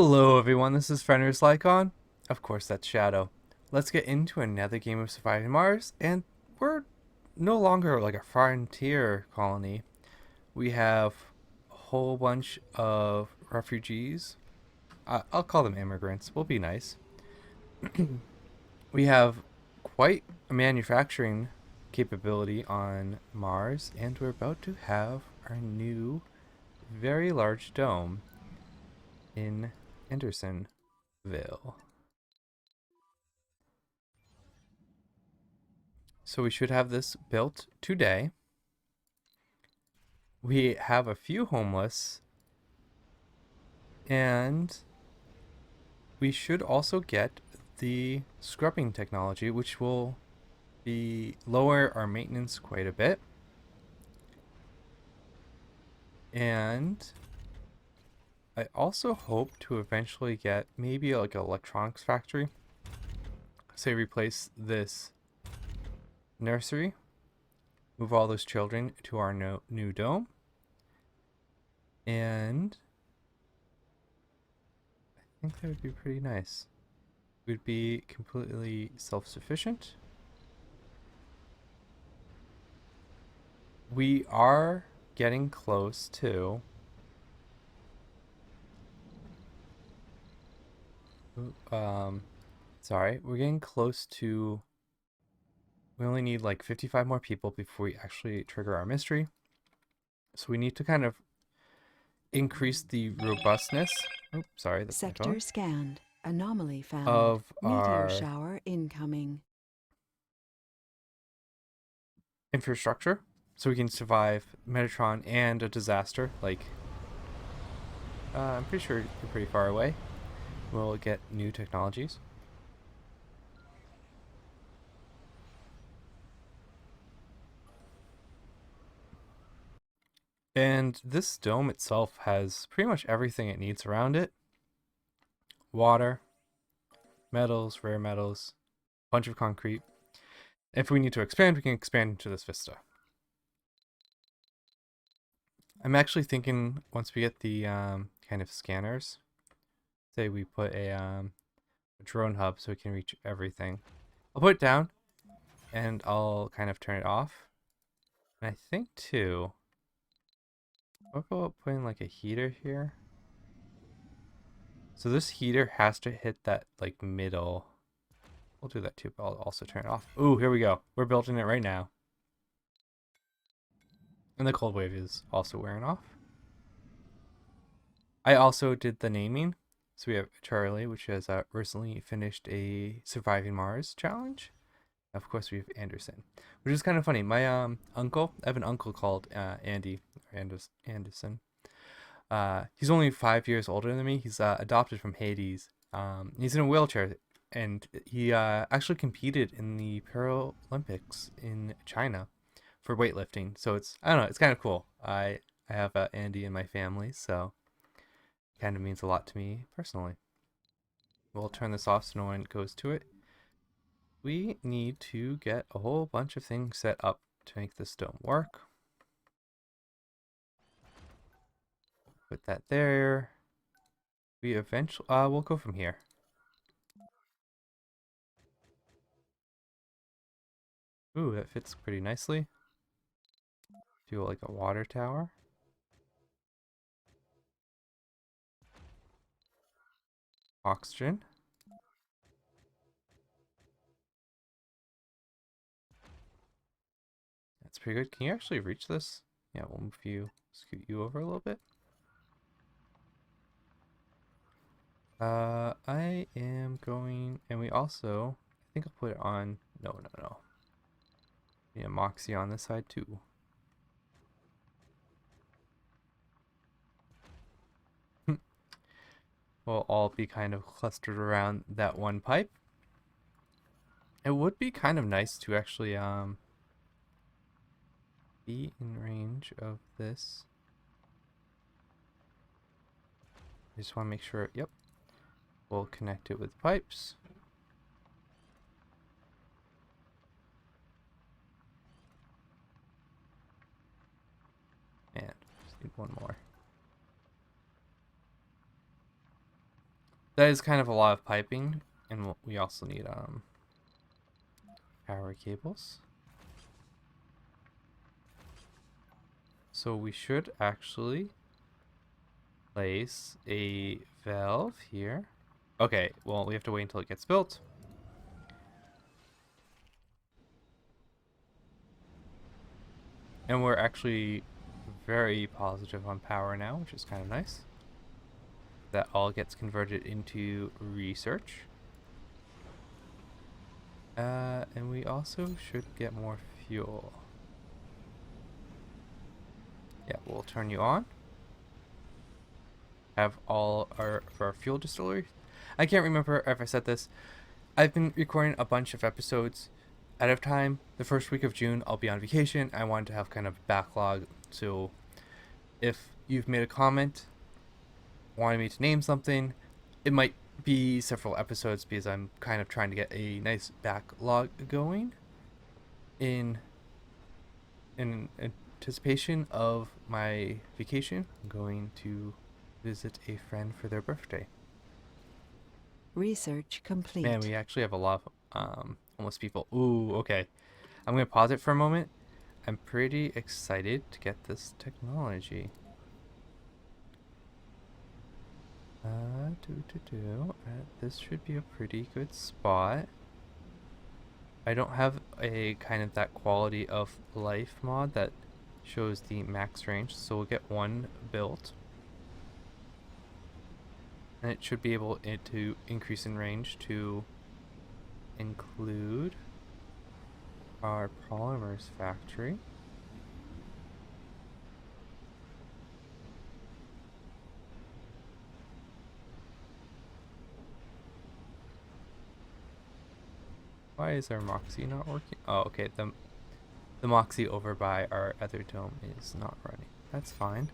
Hello everyone, this is Fenrir's Lycon. Of course, that's Shadow. Let's get into another game of Surviving Mars, and we're no longer like a frontier colony. We have a whole bunch of refugees. I'll call them immigrants, we'll be nice. We have quite a manufacturing capability on Mars, and we're about to have our new, very large dome in Andersonville. So we should have this built today. We have a few homeless, and we should also get the scrubbing technology, which will be lower our maintenance quite a bit. And I also hope to eventually get maybe like an electronics factory. Say replace this nursery, move all those children to our new dome, and I think that would be pretty nice. We'd be completely self-sufficient. We are getting close to sorry, we're getting close to, we only need like 55 more people before we actually trigger our mystery. So we need to kind of increase the robustness. Oh, sorry, that's my phone. Sector scanned. Anomaly found. Of Meteor our shower incoming. infrastructure, so we can survive Metatron and a disaster. Like, I'm pretty sure we're pretty far away. We'll get new technologies. And this dome itself has pretty much everything it needs around it. Water, metals, rare metals, bunch of concrete. If we need to expand, we can expand into this vista. I'm actually thinking once we get the kind of scanners, say we put a drone hub so we can reach everything. I'll put it down and I'll kind of turn it off. And I think too, what about putting like a heater here? So this heater has to hit that like middle. We'll do that too, but I'll also turn it off. Ooh, here we go. We're building it right now. And the cold wave is also wearing off. I also did the naming. So we have Charlie, which has recently finished a Surviving Mars challenge. Of course, we have Anderson, which is kind of funny. My uncle, I have an uncle called Andy Anderson. He's only 5 years older than me. He's adopted from Hades. He's in a wheelchair, and he actually competed in the Paralympics in China for weightlifting. So it's, I don't know, it's kind of cool. I have Andy in my family, so it kind of means a lot to me personally. We'll turn this off so no one goes to it. We need to get a whole bunch of things set up to make this dome work. Put that there. We eventually, we'll go from here. Ooh, that fits pretty nicely. Do like a water tower. Oxygen. That's pretty good. Can you actually reach this? Yeah, we'll move you, scoot you over a little bit. I am going, and we also, I think I'll put it on, no. Yeah, Moxie on this side too. We'll all be kind of clustered around that one pipe. It would be kind of nice to actually be in range of this. I just want to make sure, yep. We'll connect it with pipes. And just need one more. That is kind of a lot of piping, and we also need power cables. So we should actually place a valve here. Okay, well, we have to wait until it gets built. And we're actually very positive on power now, which is kind of nice. That all gets converted into research. And we also should get more fuel. Yeah, we'll turn you on. Have all our fuel distillery. I can't remember if I said this. I've been recording a bunch of episodes out of time. The first week of June, I'll be on vacation. I wanted to have kind of a backlog. So if you've made a comment, wanted me to name something, it might be several episodes because I'm kind of trying to get a nice backlog going in anticipation of my vacation. I'm going to visit a friend for their birthday. Research complete. Man, we actually have a lot of homeless people. Ooh, okay. I'm going to pause it for a moment. I'm pretty excited to get this technology. This should be a pretty good spot. I don't have a kind of that quality of life mod that shows the max range, so we'll get one built. And it should be able to increase in range to include our polymers factory. Why is our Moxie not working? Oh, okay. The Moxie over by our other dome is not running. That's fine.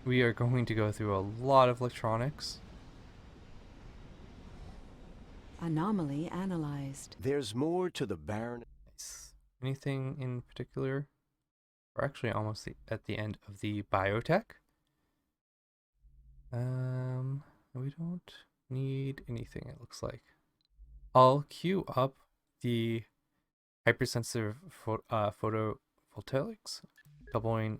We are going to go through a lot of electronics. Anomaly analyzed. There's more to the barren. Nice. Anything in particular? We're actually almost at the end of the biotech. We don't need anything, it looks like. I'll queue up the hypersensitive photovoltaics, doubling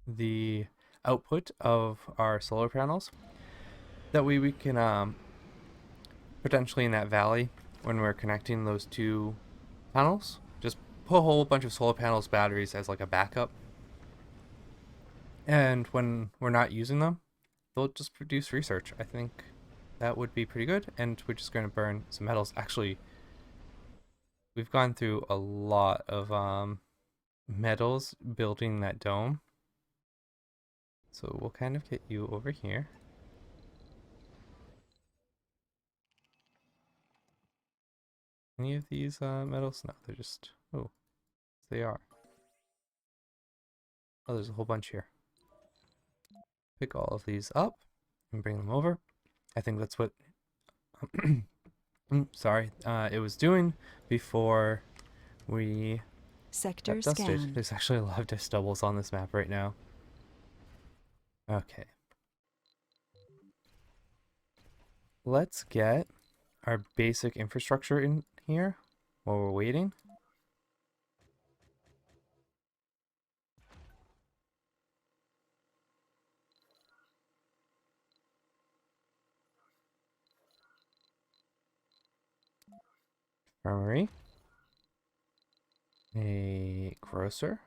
the output of our solar panels. That way we can potentially in that valley, when we're connecting those two panels, just put a whole bunch of solar panels batteries as like a backup. And when we're not using them, they'll just produce research. I think that would be pretty good. And we're just going to burn some metals. Actually, we've gone through a lot of metals building that dome. So we'll kind of get you over here. Any of these metals? No, they're just... Oh, they are. Oh, there's a whole bunch here. Pick all of these up and bring them over. I think that's what... sorry, it was doing before we Sector got dusted. scanned. There's actually a lot of dust doubles on this map right now. Okay. Let's get our basic infrastructure in here while we're waiting. Armory. A grocer.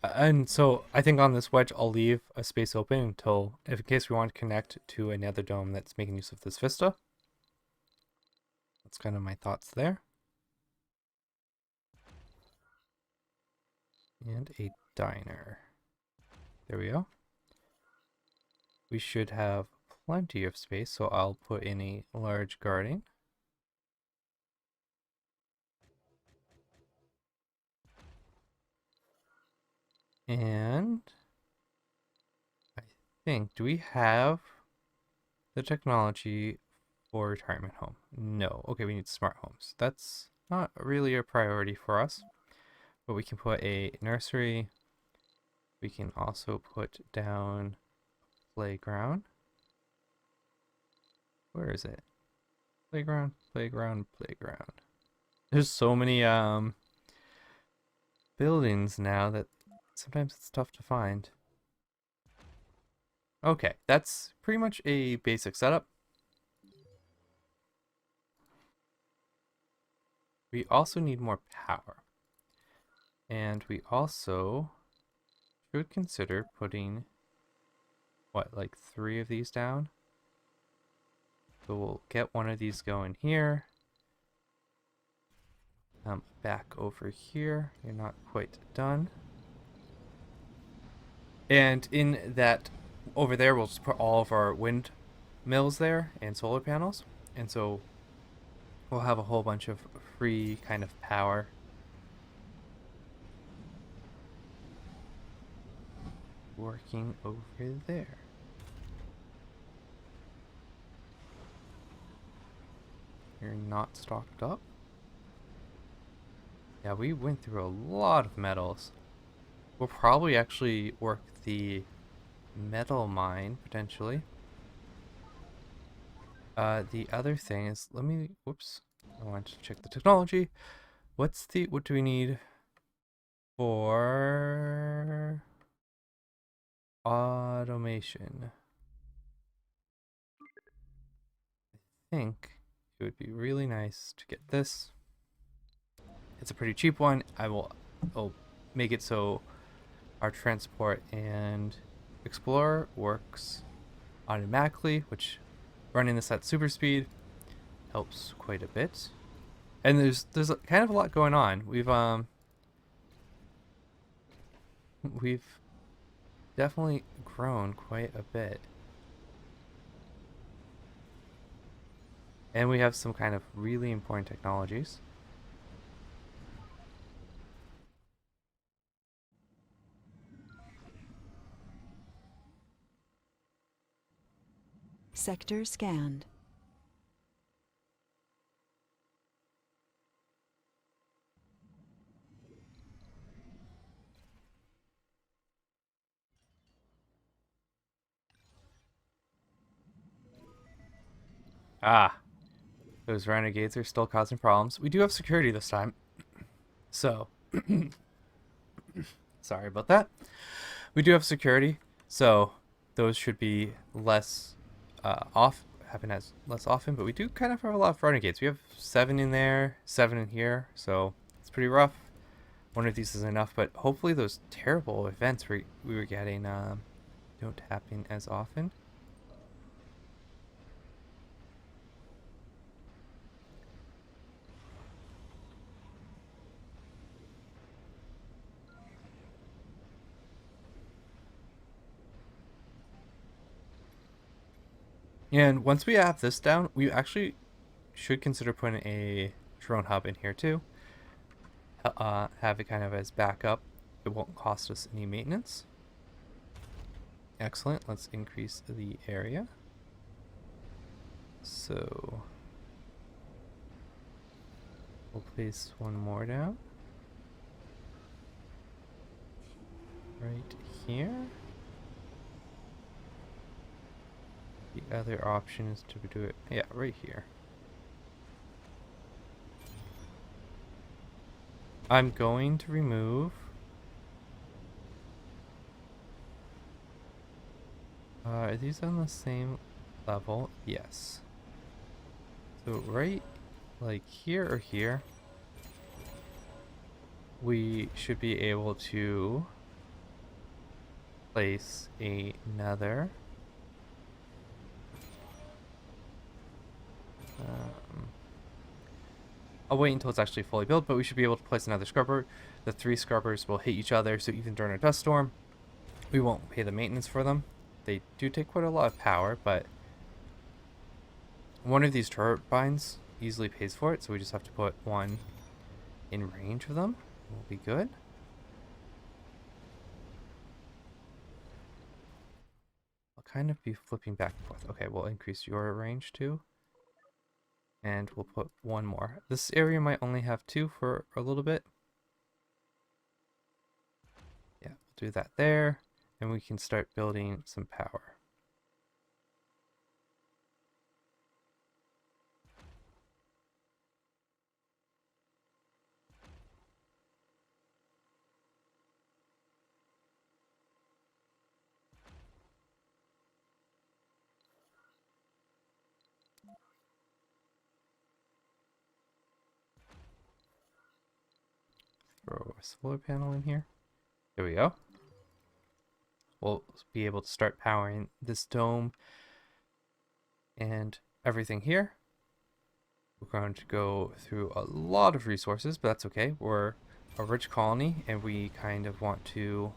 And so I think on this wedge, I'll leave a space open until, if in case we want to connect to another dome that's making use of this vista. That's kind of my thoughts there. And a diner. There we go. We should have plenty of space, so I'll put in a large garden. And I think, do we have the technology for retirement home? No. Okay, we need smart homes. That's not really a priority for us. But we can put a nursery. We can also put down playground. Where is it? Playground, playground, playground. There's so many buildings now that sometimes it's tough to find. Okay, that's pretty much a basic setup. We also need more power. And we also should consider putting, what, like 3 of these down? So we'll get one of these going here. Back over here. You're not quite done. And in that, over there, we'll just put all of our wind mills there and solar panels. And so we'll have a whole bunch of free kind of power. Working over there. You're not stocked up. Yeah, we went through a lot of metals. We'll probably actually work the metal mine, potentially. The other thing is, whoops, I want to check the technology. What do we need for automation? I think it would be really nice to get this. It's a pretty cheap one. I'll make it so our transport and explorer works automatically, which running this at super speed helps quite a bit. And there's kind of a lot going on. We've definitely grown quite a bit. And we have some kind of really important technologies. Sector scanned. Ah, those renegades are still causing problems. We do have security this time. So, sorry about that. We do have security, so those should be less happen as less often, but we do kind of have a lot of renegades. We have 7 in there, 7 in here, so it's pretty rough. One of these is enough, but hopefully those terrible events we were getting don't happen as often. And once we have this down, we actually should consider putting a drone hub in here too. Have it kind of as backup. It won't cost us any maintenance. Excellent. Let's increase the area. So we'll place one more down. Right here. The other option is to do it, yeah, right here. I'm going to remove are these on the same level? Yes. So right like here or here, we should be able to place another I'll wait until it's actually fully built, but we should be able to place another scrubber. The 3 scrubbers will hit each other, so even during a dust storm, we won't pay the maintenance for them. They do take quite a lot of power, but one of these turbines easily pays for it, so we just have to put one in range of them. We'll be good. I'll kind of be flipping back and forth. Okay, we'll increase your range too. And we'll put one more. This area might only have 2 for a little bit. do that there, and we can start building some power. Throw a solar panel in here. There we go. We'll be able to start powering this dome and everything here. We're going to go through a lot of resources, but that's okay. We're a rich colony, and we kind of want to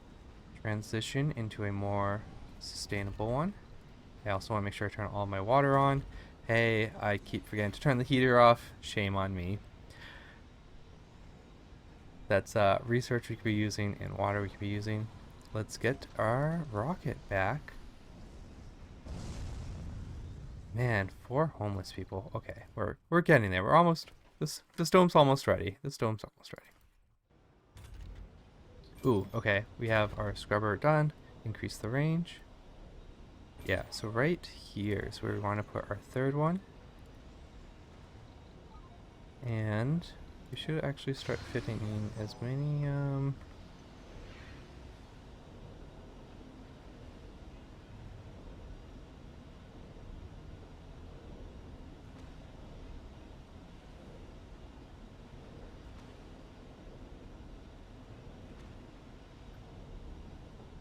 transition into a more sustainable one. I also want to make sure I turn all my water on. Hey, I keep forgetting to turn the heater off. Shame on me. That's research we could be using and water we could be using. Let's get our rocket back. Man, 4 homeless people. Okay, we're getting there. We're almost this dome's almost ready. This dome's almost ready. Ooh, okay. We have our scrubber done. Increase the range. Yeah, so right here is where we want to put our third one. And we should actually start fitting in as many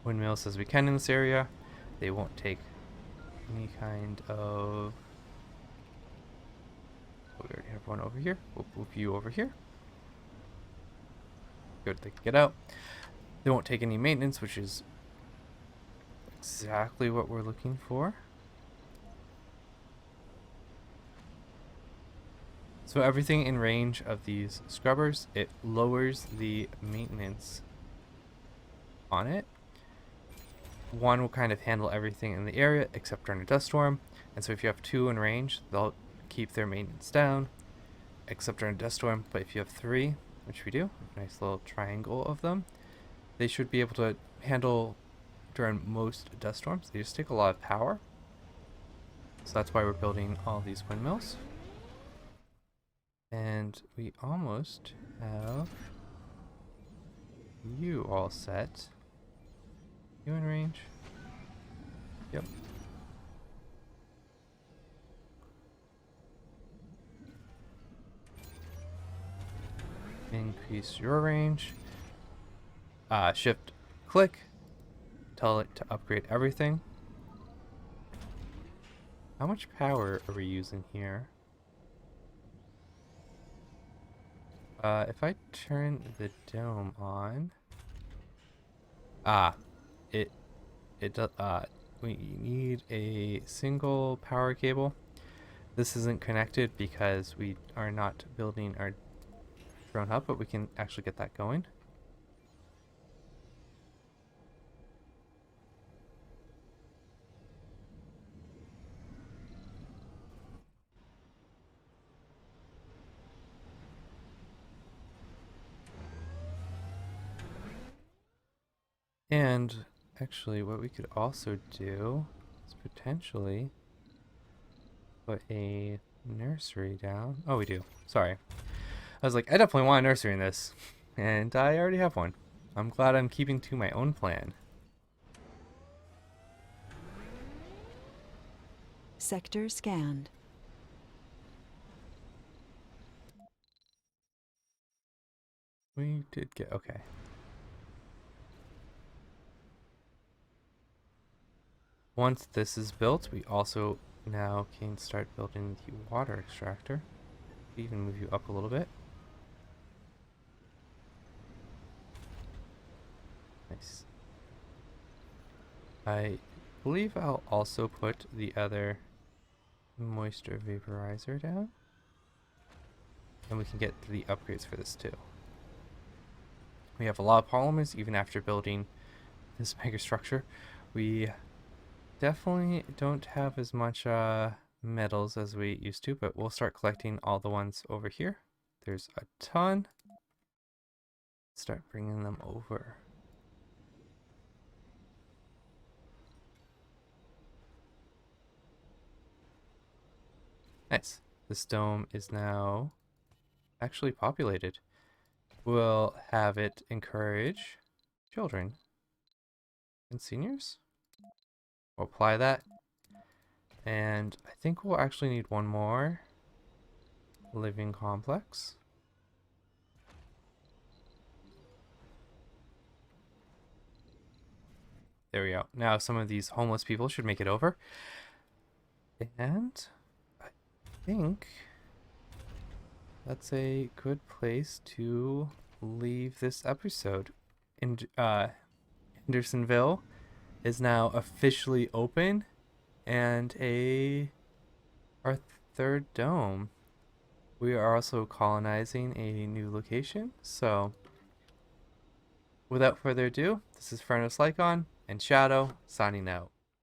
windmills as we can in this area. They won't take any kind of... Oh, we already have one over here. We'll move you over here. Good, they can get out. They won't take any maintenance, which is exactly what we're looking for. So everything in range of these scrubbers, it lowers the maintenance on it. One will kind of handle everything in the area except during a dust storm. And so if you have 2 in range, they'll keep their maintenance down except during a dust storm. But if you have 3, which we do, a nice little triangle of them, they should be able to handle during most dust storms. They just take a lot of power. So that's why we're building all these windmills. And we almost have you all set. You in range? Yep. Increase your range. Shift click. Tell it to upgrade everything. How much power are we using here? If I turn the dome on, it does. We need a single power cable. This isn't connected because we are not building our drone hub, but we can actually get that going. And actually, what we could also do is potentially put a nursery down. Oh, we do. Sorry. I was like, I definitely want a nursery in this. And I already have one. I'm glad I'm keeping to my own plan. Sector scanned. We did get... Okay. Once this is built, we also now can start building the water extractor. We even move you up a little bit. Nice. I believe I'll also put the other moisture vaporizer down. And we can get the upgrades for this too. We have a lot of polymers even after building this mega structure. We definitely don't have as much metals as we used to, but we'll start collecting all the ones over here. There's a ton. Start bringing them over. Nice. This dome is now actually populated. We'll have it encourage children and seniors. We'll apply that. And I think we'll actually need one more living complex. There we go. Now some of these homeless people should make it over. And I think that's a good place to leave this episode. Andersonville is now officially open, and our third dome. We are also colonizing a new location. So without further ado, this is Furnace Lycon and Shadow signing out.